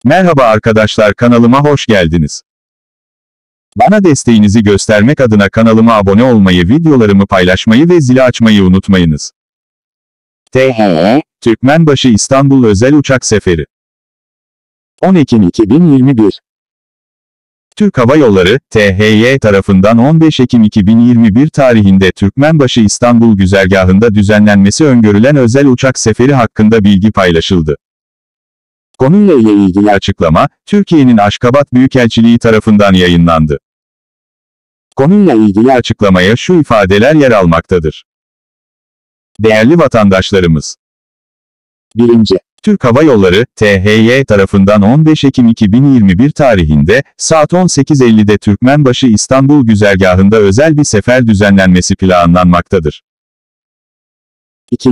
Merhaba arkadaşlar, kanalıma hoş geldiniz. Bana desteğinizi göstermek adına kanalıma abone olmayı, videolarımı paylaşmayı ve zili açmayı unutmayınız. THY, Türkmenbaşı İstanbul özel uçak seferi. 10 Ekim 2021. Türk Hava Yolları, THY tarafından 15 Ekim 2021 tarihinde Türkmenbaşı İstanbul güzergahında düzenlenmesi öngörülen özel uçak seferi hakkında bilgi paylaşıldı. Konuyla ilgili açıklama, Türkiye'nin Aşkabat Büyükelçiliği tarafından yayınlandı. Konuyla ilgili açıklamaya şu ifadeler yer almaktadır. Değerli vatandaşlarımız, 1. Türk Hava Yolları, THY tarafından 15 Ekim 2021 tarihinde, saat 18.50'de Türkmenbaşı İstanbul güzergahında özel bir sefer düzenlenmesi planlanmaktadır. 2.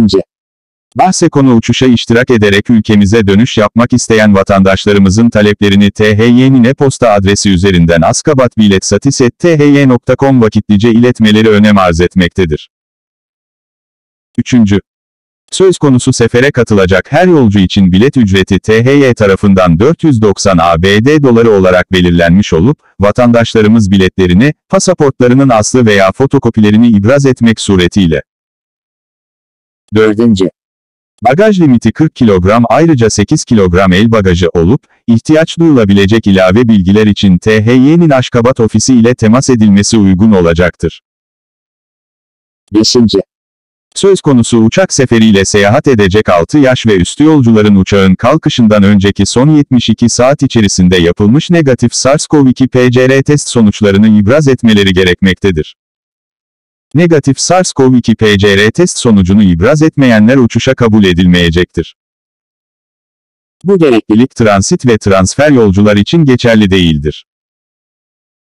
Bahse konu uçuşa iştirak ederek ülkemize dönüş yapmak isteyen vatandaşlarımızın taleplerini THY'nin e-posta adresi üzerinden askabatbiletsatis@thy.com vakitlice iletmeleri önem arz etmektedir. 3. Söz konusu sefere katılacak her yolcu için bilet ücreti THY tarafından 490 ABD doları olarak belirlenmiş olup, vatandaşlarımız biletlerini, pasaportlarının aslı veya fotokopilerini ibraz etmek suretiyle. 4. Bagaj limiti 40 kilogram, ayrıca 8 kilogram el bagajı olup, ihtiyaç duyulabilecek ilave bilgiler için THY'nin Aşkabat ofisi ile temas edilmesi uygun olacaktır. 5. Söz konusu uçak seferiyle seyahat edecek 6 yaş ve üstü yolcuların uçağın kalkışından önceki son 72 saat içerisinde yapılmış negatif SARS-CoV-2 PCR test sonuçlarını ibraz etmeleri gerekmektedir. Negatif SARS-CoV-2 PCR test sonucunu ibraz etmeyenler uçuşa kabul edilmeyecektir. Bu gereklilik transit ve transfer yolcular için geçerli değildir.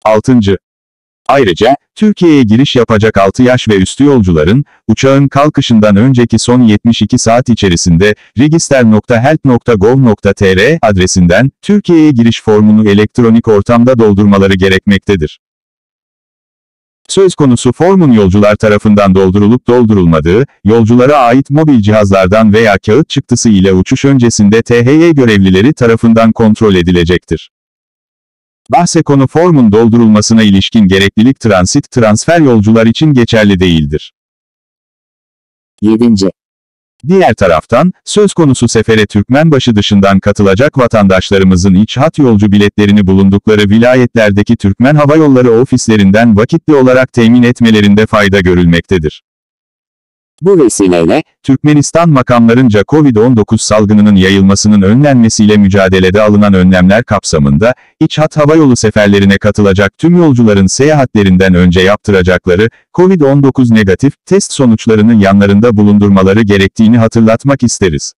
6. Ayrıca, Türkiye'ye giriş yapacak 6 yaş ve üstü yolcuların, uçağın kalkışından önceki son 72 saat içerisinde, register.health.gov.tr adresinden, Türkiye'ye giriş formunu elektronik ortamda doldurmaları gerekmektedir. Söz konusu formun yolcular tarafından doldurulup doldurulmadığı, yolculara ait mobil cihazlardan veya kağıt çıktısı ile uçuş öncesinde THY görevlileri tarafından kontrol edilecektir. Bahse konu formun doldurulmasına ilişkin gereklilik transit transfer yolcular için geçerli değildir. 7. Diğer taraftan, söz konusu sefere Türkmenbaşı dışından katılacak vatandaşlarımızın iç hat yolcu biletlerini bulundukları vilayetlerdeki Türkmen Hava Yolları ofislerinden vakitli olarak temin etmelerinde fayda görülmektedir. Bu vesileyle, Türkmenistan makamlarınca COVID-19 salgınının yayılmasının önlenmesiyle mücadelede alınan önlemler kapsamında, iç hat havayolu seferlerine katılacak tüm yolcuların seyahatlerinden önce yaptıracakları, COVID-19 negatif test sonuçlarını yanlarında bulundurmaları gerektiğini hatırlatmak isteriz.